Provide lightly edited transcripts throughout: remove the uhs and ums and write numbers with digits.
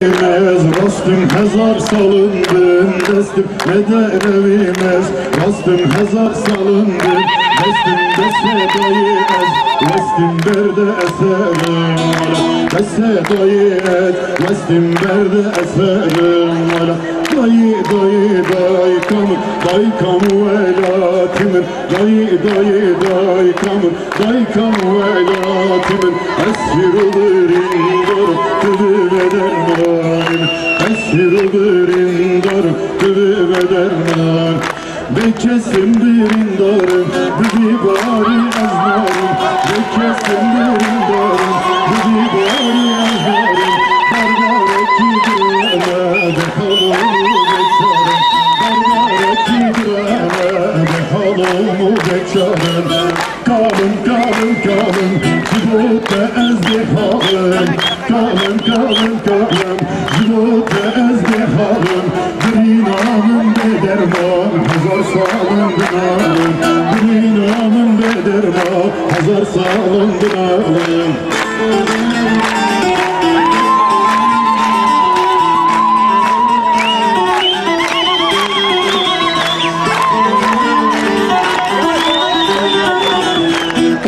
Rastım hezar salındım destim ne de evimez. Rastım hezar salındım destim dese dayı ez. Vestim berde eserim ala dese dayı ez. Vestim berde eserim ala dayı dayı dayı kamın dayı kamu velatimin. Dayı dayı dayı kamın dayı kamu velatimin. Esfir olur indir tüdü bederman. Esfir olur indir tüdü bederman. Bekesim birindarım bizi bari ezmarım. Bekesim birindarım bizi bari ezmarım. Barbareki diremede halımı beçarım. Barbareki diremede halımı beçarım. Kalın kalın kalın zibute ezdihalım. Kalın kalın kalın zibute ezdihalım. Dinamın bederman hazar salındın alım. Dinamın bederman hazar salındın alım.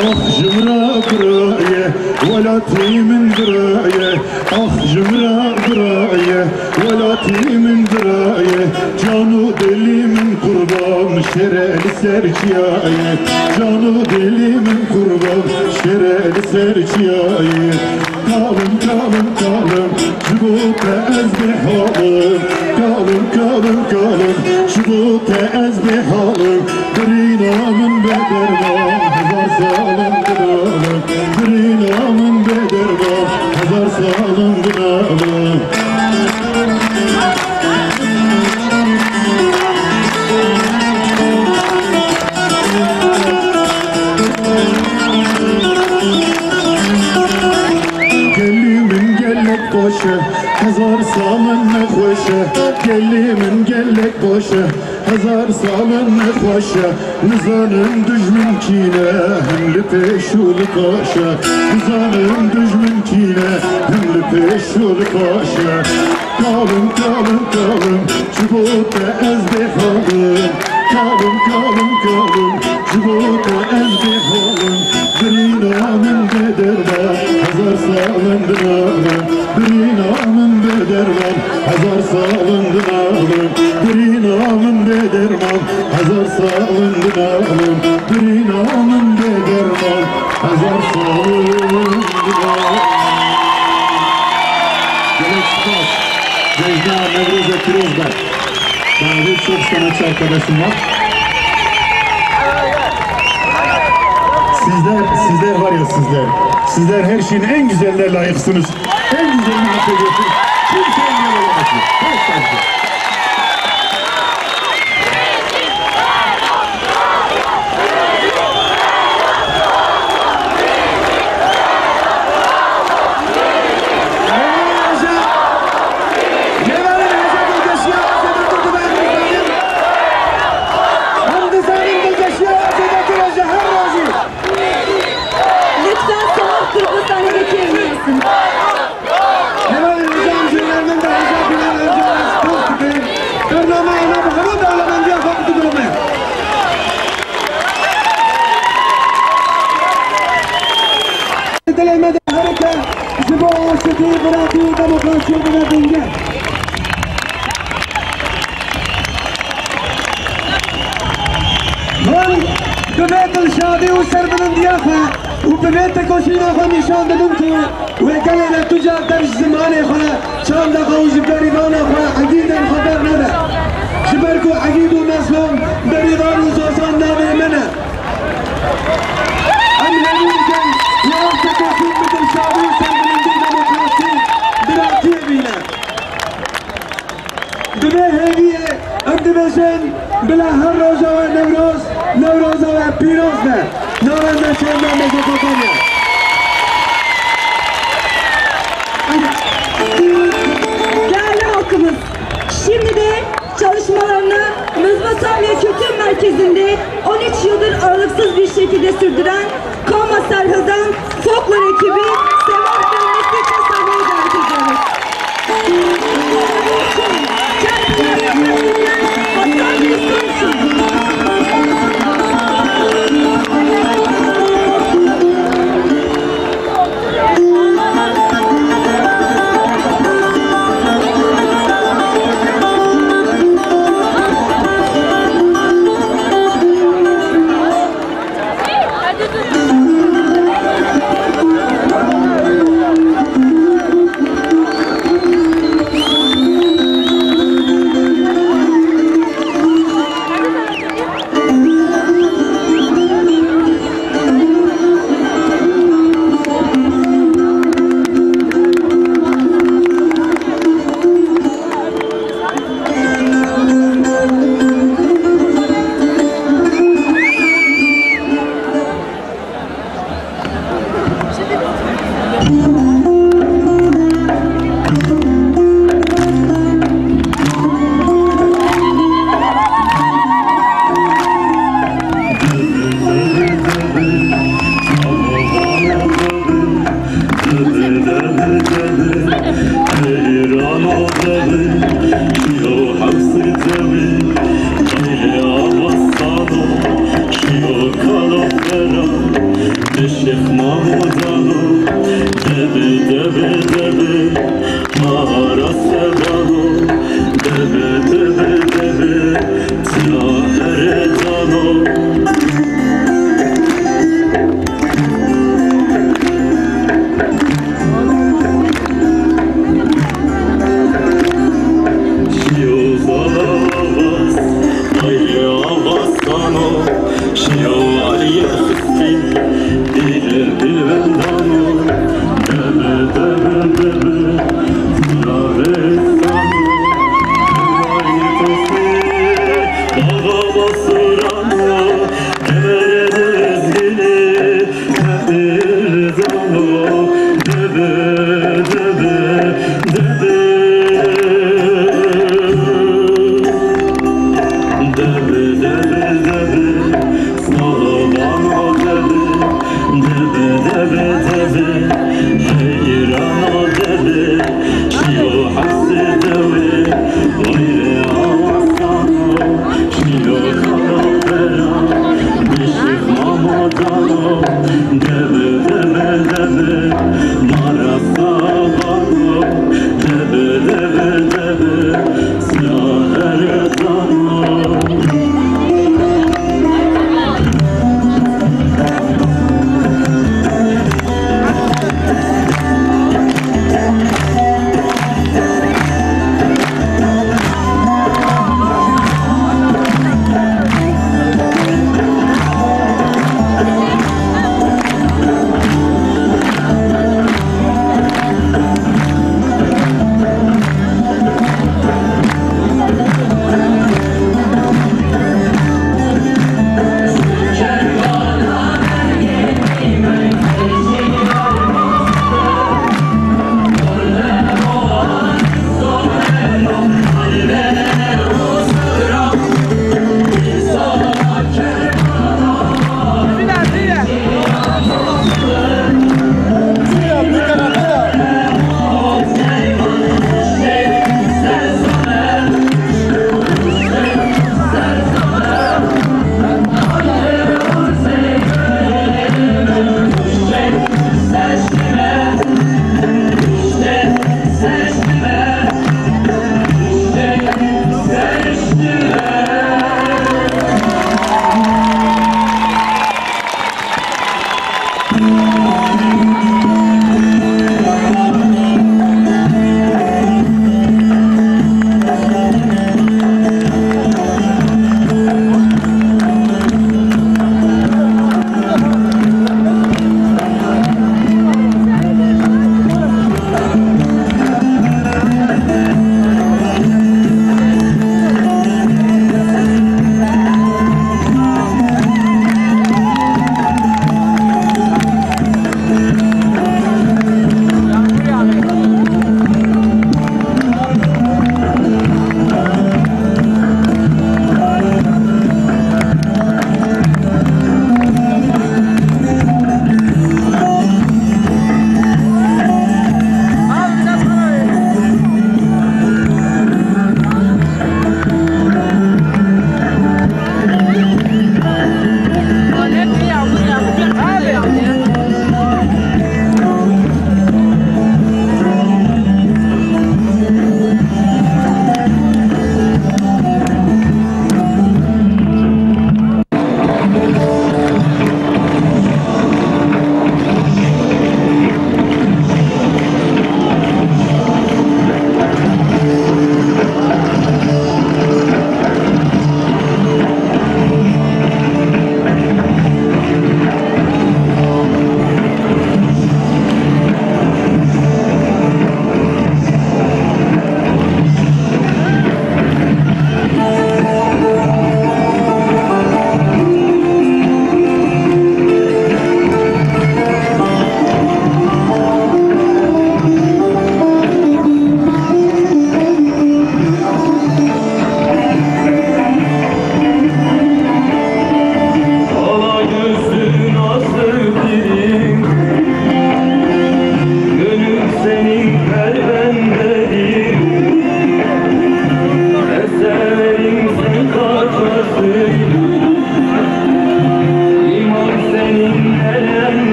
Ah cımra braye velatimin braye. Ah cımra braye velatimin braye. Canu dilimin kurban şereli serçiyaye. Canu dilimin kurban şereli serçiyaye. Kalın kalın kalın cibute ezdihalım. Kalın kalın kalın cibute ezdihalım. Dinamın bederman hazar salındın alım. Dinamın bederman hazar salındın alım. Gelimin gellek boşa hazar salın ne hoşa. Gelimin gellek boşa hazar salın ne hoşa. Nizanın düşmün kine hemli peşuli koşa. Nizanın düşmün kine hemli peşuli koşa. Kalın kalın kalın çubukta ezdihalım. Kalın kalın kalın çubukta ezdihalım. Dinamın bederman hazar salındın alım. Dinamın bederman hazar salındın alım. Dinamın bederman hazar salındın alım. Dinamın bederman hazar salındın alım. Gerek çıkmaz. Necda Nevroz Ekiroz'da. Daha birçok sanatçı arkadaşım var. Sizler var ya sizler. Sizler her şeyin en güzeline layıksınız. En güzelini hak ediyorsunuz. Kimse engel olamazsınız. Hoş geldiniz. شادی و سربلندی‌ها و به بیت کوشینا خو نشان دادم که و کلی تجا در زمان خو چند دقیقه جبریان خو عقیده خبر نده جبر کو عقید و مسلم بریدار و زوزان نامه منه ام همیشه یا تکفین بدم شادی و سربلندی دموکراسی براتی بینه به هدیه اندیشن بلا هر روز و نوروز و پیروز نه نارنده چهرمان مزاقاتانیه Değerli halkımız, şimdi de çalışmalarını Mızmasamya Kültür Merkezi'nde 13 yıldır aralıksız bir şekilde sürdüren Koma Serhazan Folklor ekibi Sevar Dönmesi için sahneye davet ediyoruz. Deve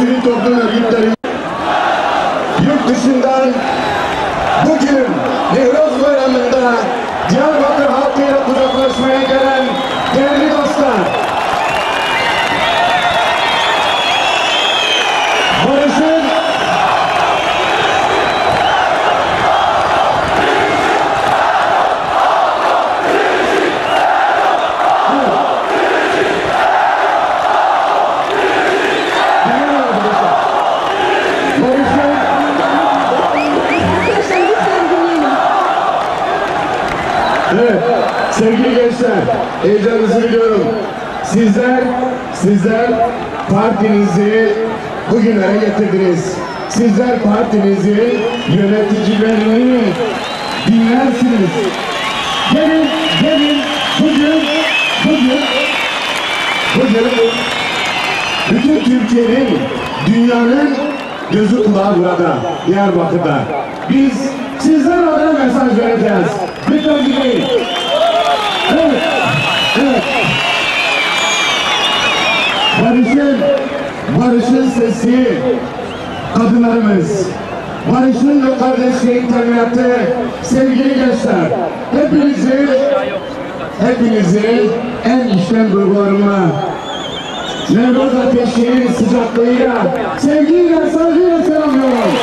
sivil toplum örgütleri yurt dışından bugün Nevruz Bayramı'nda Diyarbakır halkıyla kucaklaşmaya gelen değerli dostlar, barışın evet, sevgili gençler, heyecanınızı biliyorum. Sizler partinizi bugünlere getirdiniz. Sizler partinizin yöneticilerini dinlersiniz. Gelin, bugün bütün Türkiye'nin, dünyanın gözü kulağı burada, Diyarbakır'da. Biz sizler adına mesaj vereceğiz. Lütfen dinleyin. Evet. Barışın sesi kadınlarımız. Barışın ve kardeşliğin teminatı sevgili gençler. Hepinizi en içten duygularıma, Nevruz ateşinin sıcaklığıyla, sevgiyle, saygıyla selamlıyorum.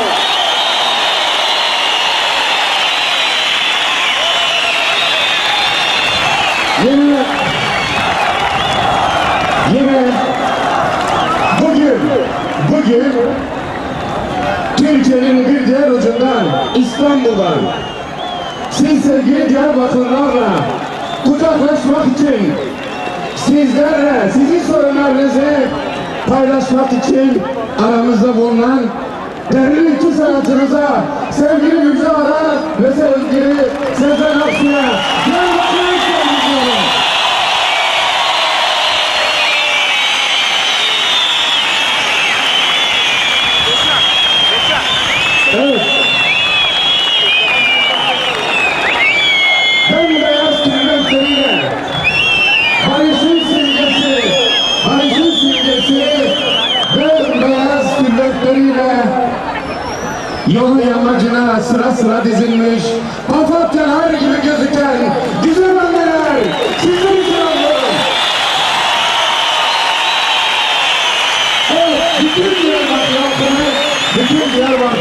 Yine bugün Türkiye'nin bir diğer ucundan, İstanbul'dan siz sevgili Diyarbakırlarla kucaklaşmak için, sizlerle sizin sorunlarınızı paylaşmak için aramızda bulunan değerli iki sanatçımıza, sevgili Müjde Arar ve sevgili Sezen Aksu'ya Diyarbakır'a selamlıyorum. Evet. Bembeyaz tülbentleriyle barışın simgesi bembeyaz tülbentleriyle yolun yamacına sıra dizilmiş papatyalar gibi gözüken güzel anneler, sizleri selamlıyorum. Evet, bütün Diyarbakır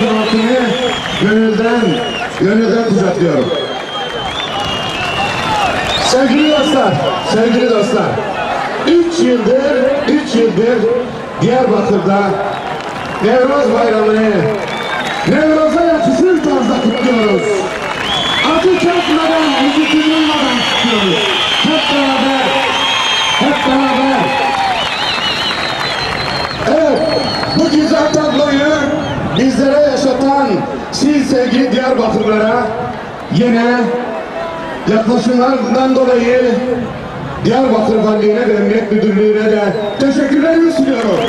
halkını gönülden kucaklıyorum. Sevgili dostlar, 3 yıldır Diyarbakır'da Nevruz Bayramı'nı Nevruz'a yakışır tarzda kutluyoruz. Acı çekmeden, üzüntülmeden kutluyoruz. Hep beraber. Evet, bu güzel tabloyu bizlere yaşatan siz sevgili Diyarbakırlara yine yaklaşımlarından dolayı Diyarbakır Valiliğine ve Emniyet Müdürlüğü'ne de teşekkürlerimi sunuyorum.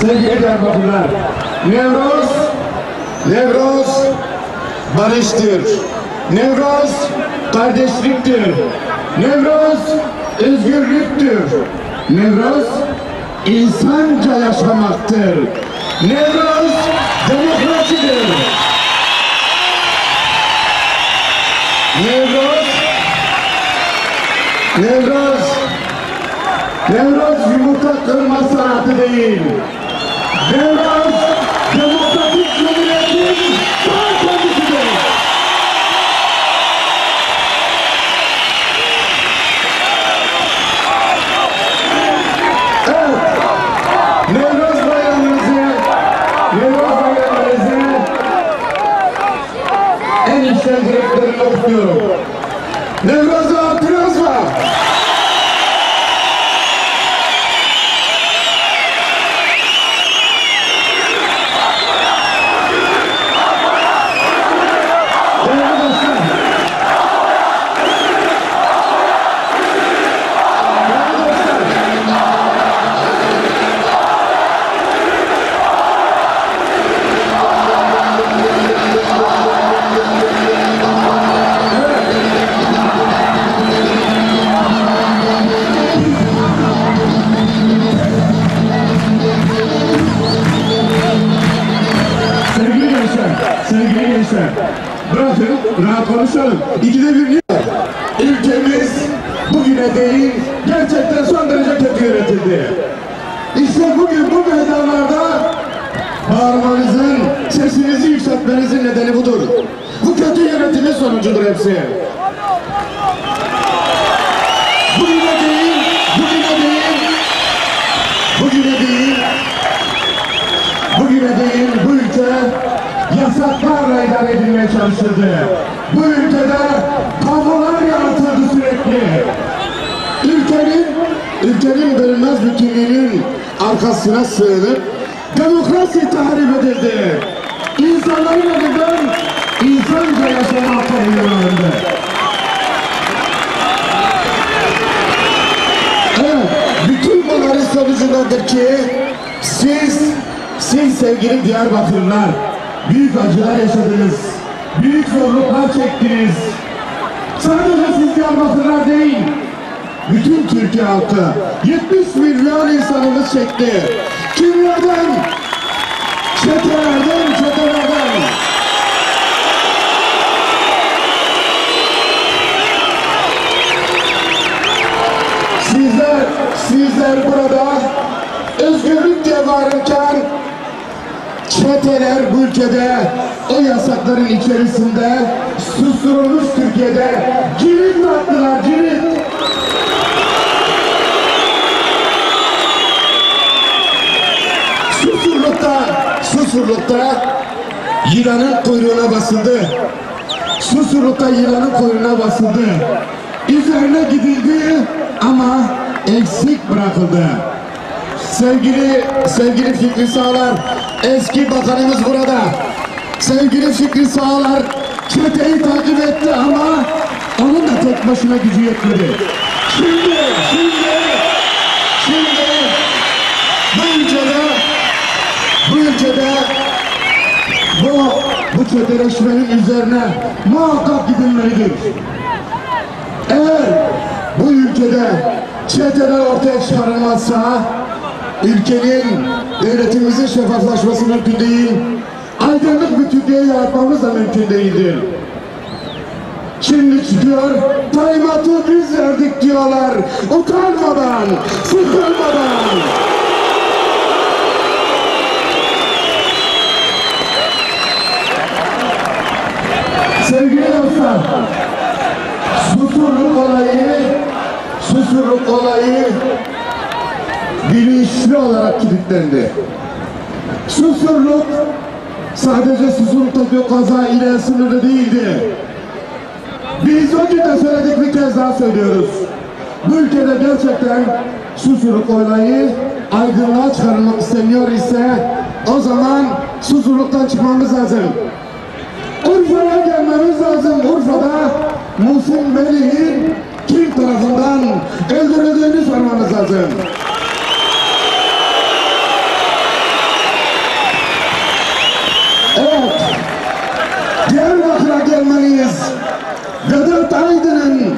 Sevgili Diyarbakırlar, Nevruz barıştır. Nevruz kardeşliktir. Nevruz özgürlüktür. Nevruz insanca yaşamaktır. Nevruz demokrasidir. Nevruz yumurta kırma sanatı değil. Nevruz demokratik cumhuriyetin ta kendisidir. Evet, Nevruz Bayramımızı en içten dileklerimle kutluyorum. Nevruz'u hatırlıyoruz mu? sevgili gençler, bırakın rahat konuşalım. İkide bir niye? Ülkemiz bugüne değin gerçekten son derece kötü yönetildi. İşte bugün bu meydanlarda bağırmanızın, sesinizi yükseltmenizin nedeni budur. Bu kötü yönetimin sonucudur hepsi. Bugüne değin, bugüne değin, bugüne değin, bugüne değin bu ülke yasaklarla idare edilmeye çalışıldı. Bu ülkede tabular yaratıldı sürekli. Ülkenin bölünmez bütünlüğünün arkasına sığınıp demokrasi tahrip edildi. İnsanların elinden insanca yaşamak tehlikeli. Evet, bütün bunların sonucundadır ki siz sevgili Diyarbakırlılar büyük acılar yaşadınız, büyük zorluklar çektiniz. Sadece siz Diyarbakırlılar değil, bütün Türkiye halkı, 70 milyon insanımız çekti. Kimlerden? Çetelerden. Sizler burada özgürlük diye bağırırken çeteler bu ülkede o yasakların içerisinde susturulmuş Türkiye'de cirit attılar, cirit. Susurlukta yılanın kuyruğuna basıldı. Susurlukta yılanın kuyruğuna basıldı. Üzerine gidildi ama eksik bırakıldı. Sevgili Fikri Sağlar, eski bakanımız burada. Sevgili Fikri Sağlar çeteyi takip etti ama onun da tek başına gücü yetmedi. Şimdi bu ülkede bu çeteleşmenin üzerine muhakkak gidilmelidir. Eğer bu ülkede çeteler ortaya çıkarılmazsa ülkenin, devletimizin şeffaflaşması mümkün değil, aydınlık bir Türkiye yaratmamız da mümkün değildir. Şimdi çıkıyor, talimatı biz verdik diyorlar, utanmadan, sıkılmadan. Sevgili dostlar, Susurluk olayı bilinçli olarak kilitlendi. Susurluk sadece Susurluk'taki o kaza ile sınırlı değildi. Biz o gün de söyledik, bir kez daha söylüyoruz. Bu ülkede gerçekten Susurluk olayı aydınlığa çıkarılmak isteniyor ise o zaman Susurluk'tan çıkmamız lazım. Urfa'ya gelmemiz lazım. Urfa'da Muhsin Melih'in kim tarafından öldürüldüğünü sormamız lazım. Evet, Diyarbakır'a gelmeliyiz. Vedat Aydın'ın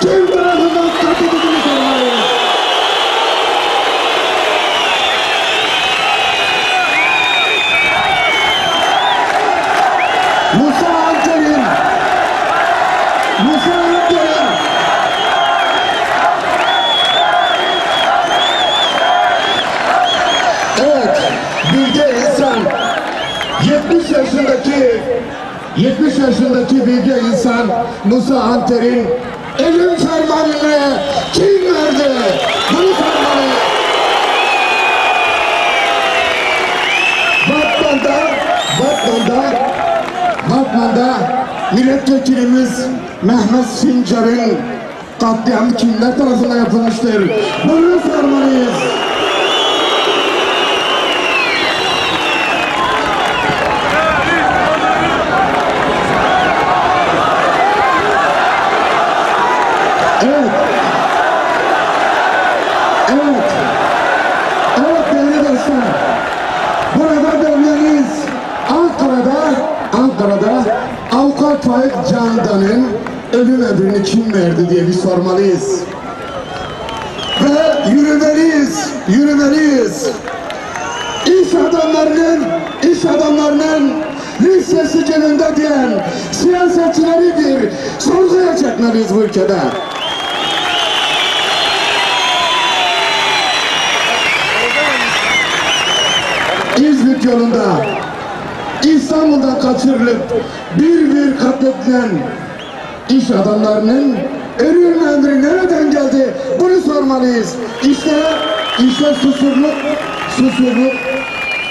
kim tarafından katledildiğini sormalıyız. Musa Anter'in evet, bilge insan 70 yaşındaki bilge insan Musa Anter'in ölüm fermanını kim verdi? Bunu sormalıyız. Batman'da milletvekilimiz Mehmet Sincar'ın katliamı kimler tarafından yapılmıştır? Bunu sormalıyız. Evet değerli dostlar, burada demeliyiz. Ankara'da Avukat Faik Candan'ın ölüm emrini kim verdi diye bir sormalıyız. Ve yürümeliyiz. İş adamlarının listesi cebinde diyen siyasetçileri bir sorguya çekmeliyiz bu ülkede. İzmit yolunda İstanbul'dan kaçırılıp bir katledilen iş adamlarının ölüm emri nereden geldi? Bunu sormalıyız. İşte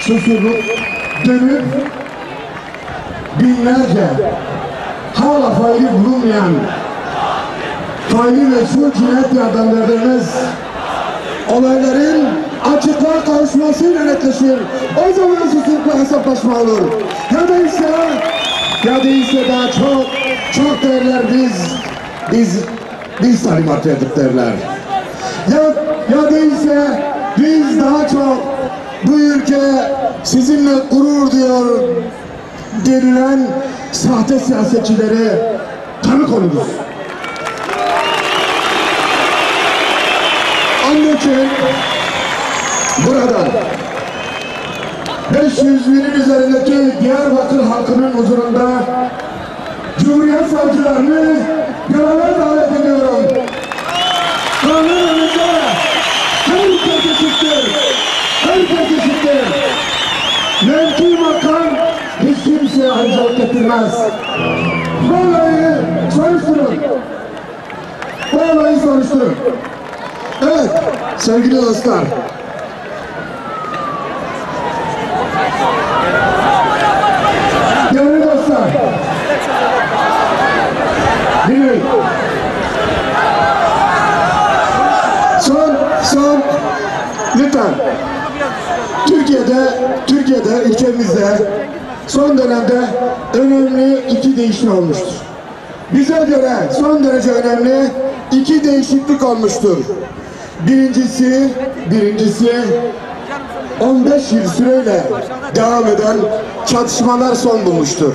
susurluk dönüp binlerce hala faili bulunmayan faili meçhul cinayet adamlarımız olayların açıklığa kavuşmasıyla netleşir. O zaman susurlukla hesaplaşma olur. Ya değilse daha çok derler biz talimat verdik derler. Ya değilse biz daha çok bu ülke sizinle gurur diyor denilen sahte siyasetçilere tanık oluruz. Onun için burada 500 binin üzerindeki Diyarbakır halkının huzurunda Cumhuriyet savcılarını göreve davet ediyorum. Kanun önünde herkes eşittir. Herkes eşittir. Mevki makam hiç kimseye ayrıcalık getirmez. Bu olayı soruşturun. Evet sevgili dostlar. Değerli dostlar. Dinleyin. Son lütfen. Türkiye'de ülkemizde son dönemde önemli iki değişim olmuştur. Bize göre son derece önemli iki değişiklik olmuştur. Birincisi 15 yıl süreyle devam eden çatışmalar son bulmuştur.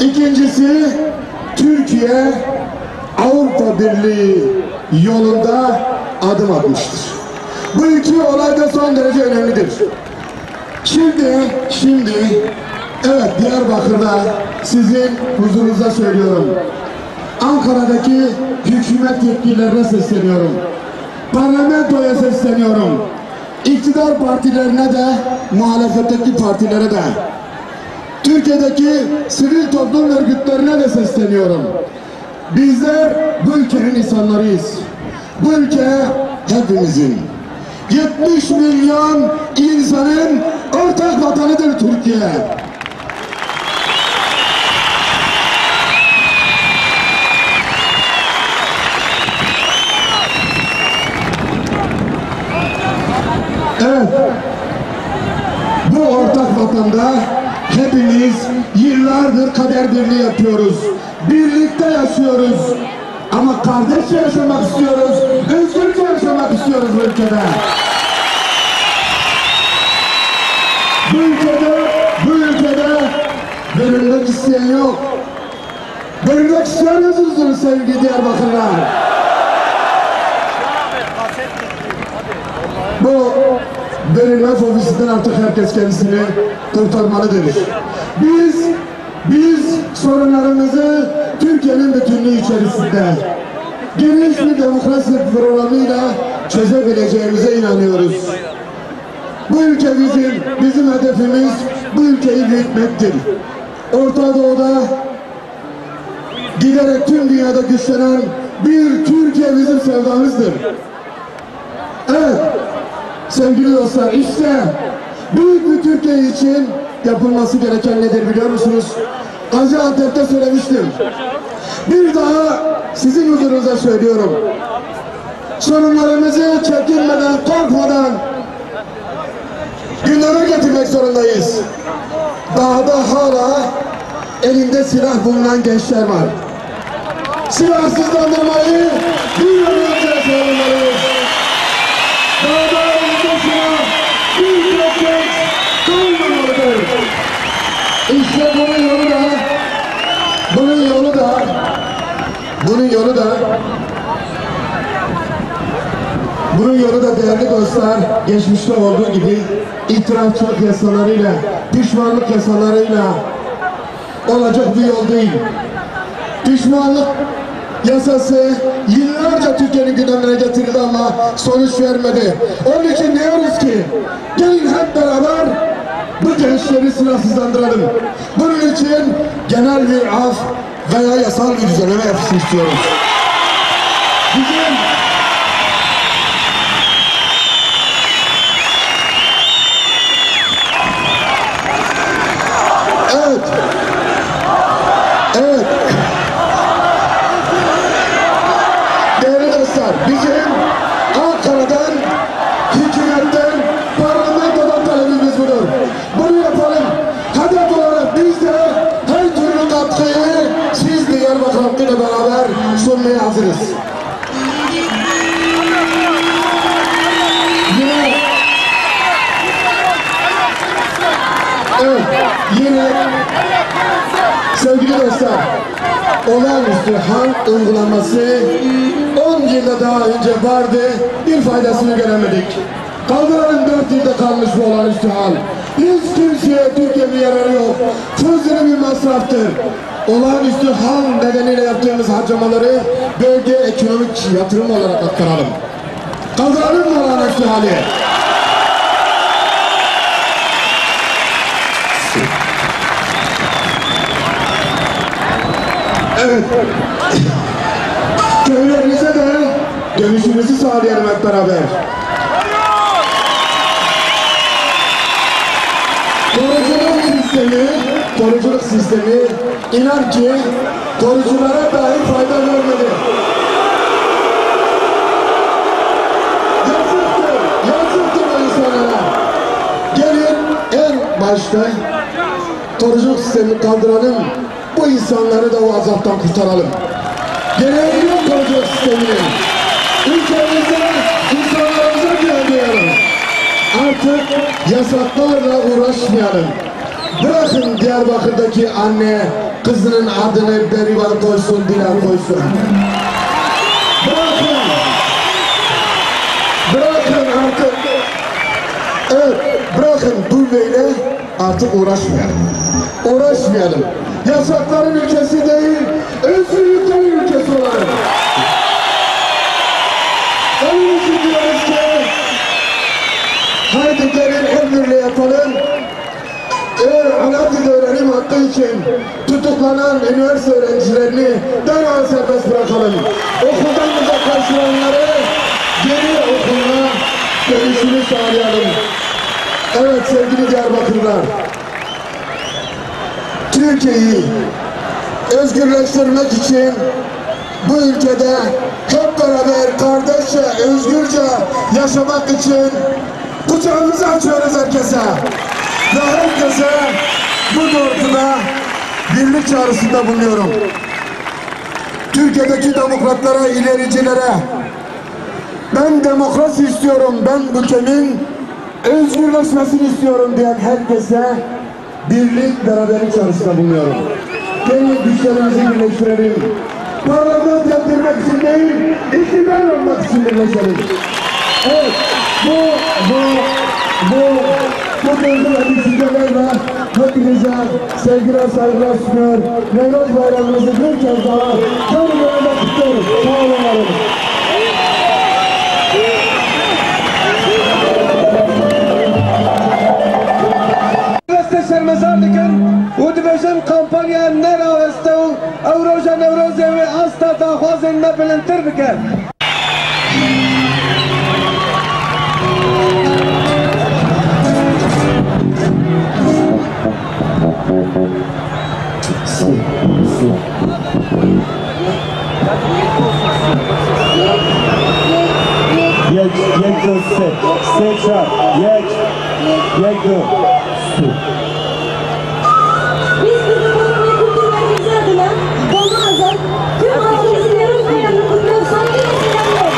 İkincisi Türkiye Avrupa Birliği yolunda adım atmıştır. Bu iki olay da son derece önemlidir. Şimdi evet Diyarbakır'da sizin huzurunuzda söylüyorum. Ankara'daki hükümet yetkililerine sesleniyorum. Parlamentoya sesleniyorum. İktidar partilerine de, muhalefetteki partilere de, Türkiye'deki sivil toplum örgütlerine de sesleniyorum. Bizler bu ülkenin insanlarıyız. Bu ülke hepimizin. 70 milyon insanın ortak vatanıdır Türkiye. Evet, bu ortak vatanda hepimiz yıllardır kader birliği yapıyoruz. Birlikte yaşıyoruz. Ama kardeşçe yaşamak istiyoruz. Özgürce yaşamak istiyoruz bu ülkede. Bu ülkede bölünmek isteyen yok. Bölünmek istiyorsunuz sevgili Diyarbakırlar. Bu bölünme fobisinden artık herkes kendisini kurtarmalıdır. Biz sorunlarımızı Türkiye'nin bütünlüğü içerisinde geniş bir demokrasi programıyla çözebileceğimize inanıyoruz. Bu ülke bizim hedefimiz bu ülkeyi büyütmektir. Orta Doğu'da giderek tüm dünyada güçlenen bir Türkiye bizim sevdamızdır. Evet sevgili dostlar, işte büyük bir Türkiye için yapılması gereken nedir biliyor musunuz? Gaziantep'te söylemiştim. Bir daha sizin huzurunuza söylüyorum. Sorunlarımızı çekinmeden, korkmadan gündeme getirmek zorundayız. Dağda hala elinde silah bulunan gençler var. Silahsızlandırmayı bir an önce savunmalıyız. Dağda elinde silah bir tek genç kalmamalıdır. İşte bunun yolu da değerli dostlar, geçmişte olduğu gibi itirafçılık yasalarıyla, pişmanlık yasalarıyla, olacak bir yol değil. Düşmanlık yasası yıllarca Türkiye'nin gündemine getirildi ama sonuç vermedi. Onun için diyoruz ki gelin hep beraber bu gençleri silahsızlandıralım. Bunun için genel bir af veya yasal bir düzenleme yapısını istiyoruz. Bizim Evet. Değerli dostlar, bizim Ankara'dan, hükümetten, parlamentodan talebimiz budur. Bunu yapalım. Hedef olarak biz de her türlü katkıyı siz Diyarbakır halkıyla beraber sunmaya hazırız. Yine sevgili dostlar, olağanüstü hal uygulaması 10 yılda daha önce vardı, bir faydasını göremedik. Kaldıralım 4 yılda kalmış bu olağanüstü hal. Hiç kimseye Türkiye bir yararı yok. Fuzuli bir masraftır. Olağanüstü hal nedeniyle yaptığımız harcamaları bölge ekonomik yatırım olarak aktaralım. Kaldıralım mı olağanüstü hali? Evet. Köylerinize de dönüşümüzü sağlayalım hep beraber. Koruculuk sistemi inan ki koruculara dahi fayda vermedi. Yazıktır o insanlara. Gelin en başta koruculuk sistemini kaldıralım. Bu insanları da o azaptan kurtaralım. Gereği yok koruculuk sisteminin. Ülkemizde insanlarımıza güvenmeyelim. Artık yasaklarla uğraşmayalım. Bırakın Diyarbakır'daki anne kızının adını Berivan koysun, Dilan koysun. Bırakın artık. Evet, bırakın bu böyle artık uğraşmayalım. Yasakların ülkesi değil, özgürlüklerin ülkesi olalım. Onun için diyoruz ki haydi gelin el birliği yapalım. Ana dil öğrenim hakkı için tutuklanan üniversite öğrencilerini derhal serbest bırakalım. Okuldan uzaklaştıranları geri okuluna dönüşünü sağlayalım. Evet sevgili Diyarbakırlılar, Türkiye'yi özgürleştirmek için bu ülkede hep beraber kardeşçe, özgürce yaşamak için kucağımızı açıyoruz herkese. Ve herkese bu doğrultuda birlik çağrısında bulunuyorum. Türkiye'deki demokratlara, ilericilere ben demokrasi istiyorum, ben bu ülkemin özgürleşmesini istiyorum diyen herkese birlik, beraberlik çağrısında bulunuyorum. Gelin güçlerimizi birleştirelim. Parlament yaptırmak için değil, iktidar olmak için birleşelim. Evet, bu duygular, düşüncelerle hepinize sevgiler, saygılar sunuyor. Nevroz bayramınızı bir kez daha canlı kutluyorum. Sağ olun. شرمزار دکن و دبیجن کمپانیا نرا است و روزا نوروز و استا داخواز نبلنتر بکن. یک دو سه چهار یک دو su. Biz bizim Bolu ve Kültür Merkezi adına Bolu Azat, tüm halkımızın Nevruz Bayramı'nı kutluyoruz. Saygıyla selamlar.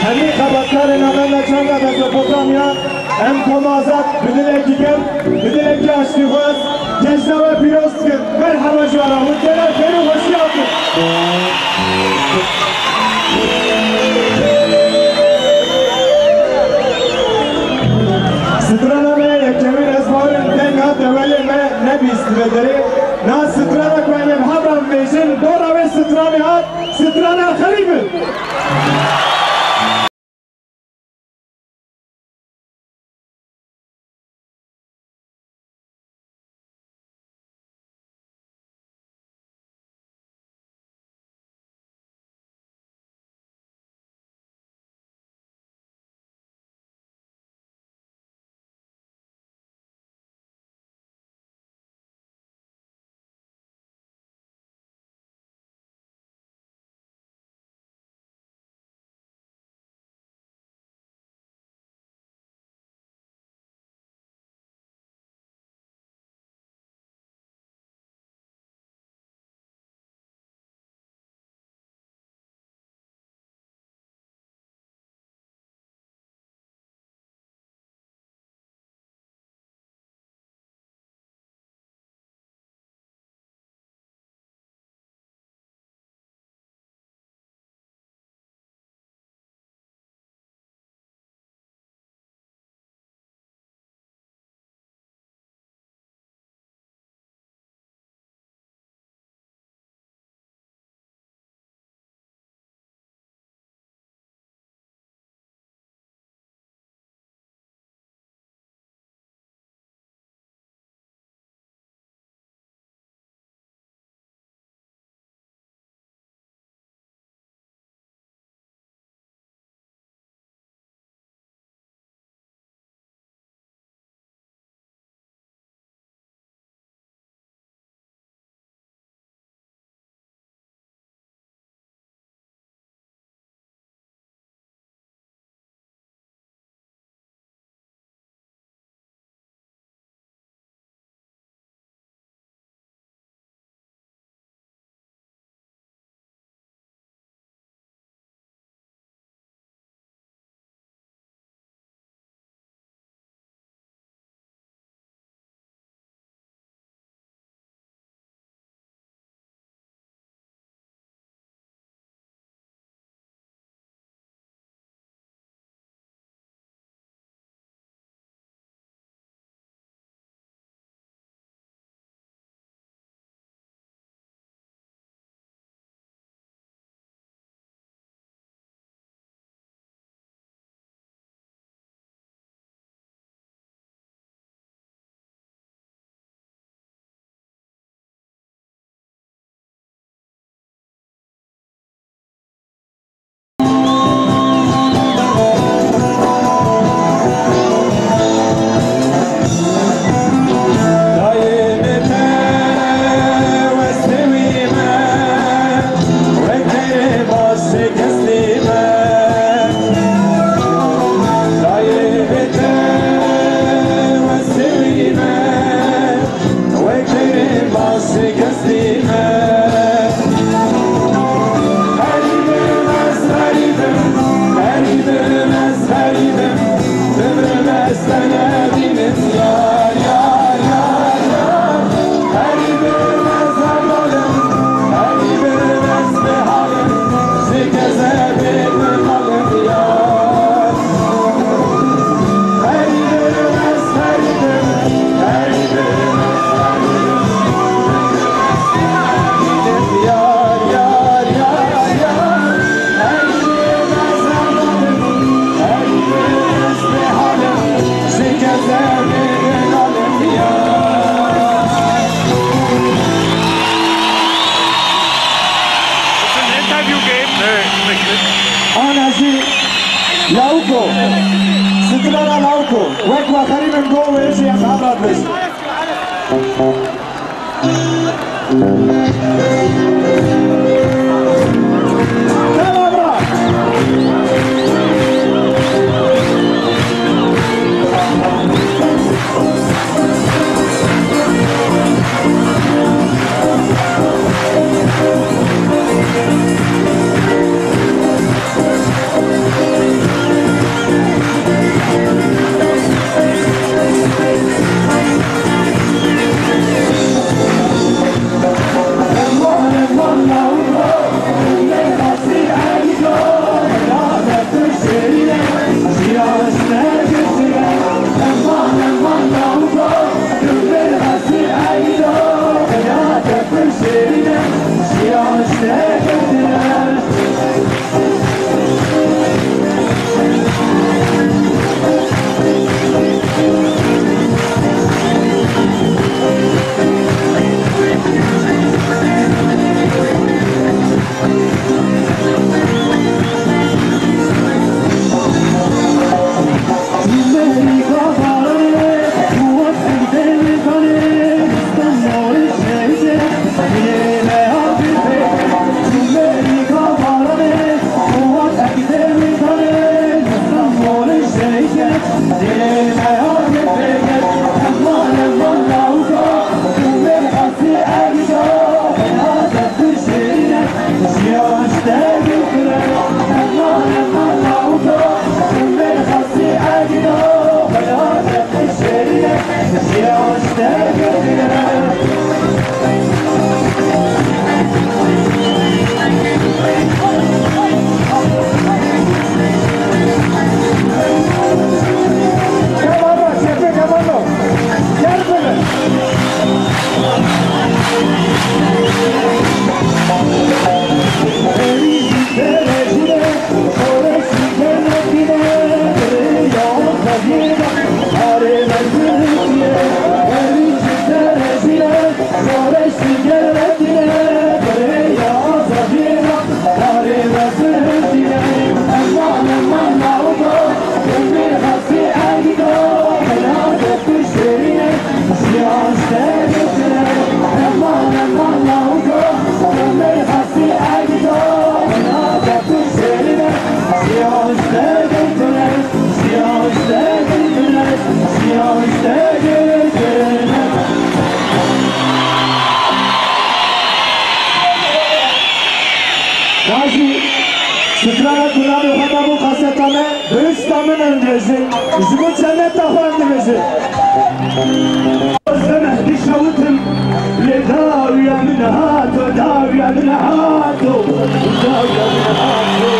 همین خبرکار نامه چند از مزوپوتامیا ام تمازات بدل اکیکم بدل اکی اشتی خواست جشنه و پیروز کن مرحبا جوارا مدتنا خیلی خوشی آکن سترانه من یک کمین از بارن دنگ ها دولی من نبیست بداره نا سترانه کنیم حبرم بیشن دورا و سترانه ها سترانه خلیبه لاوكو سترانا لاوكو وكوا خريب من جوه ايش يا خبر بس سترانه کلاب خطابو خاصتانه درستامن اندرزی زمون cennet تخواندمزی زمهدی شوتم لداویا من هاتو داویا من هاتو داویا من هاتو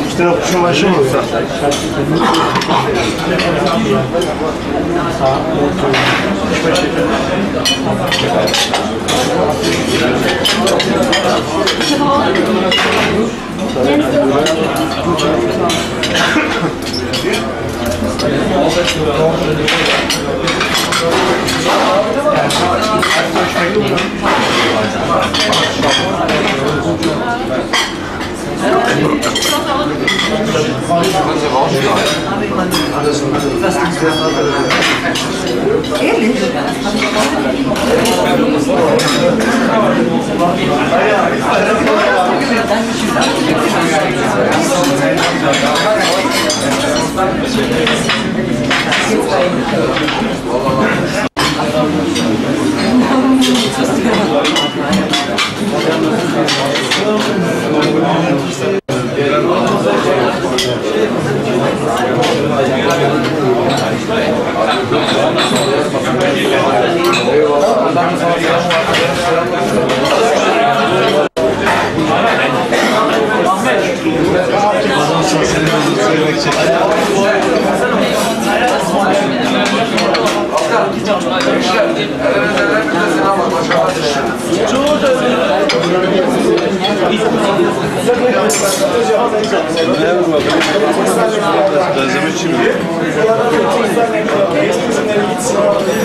İşte kuşun başı olsa. Malzeme için mi?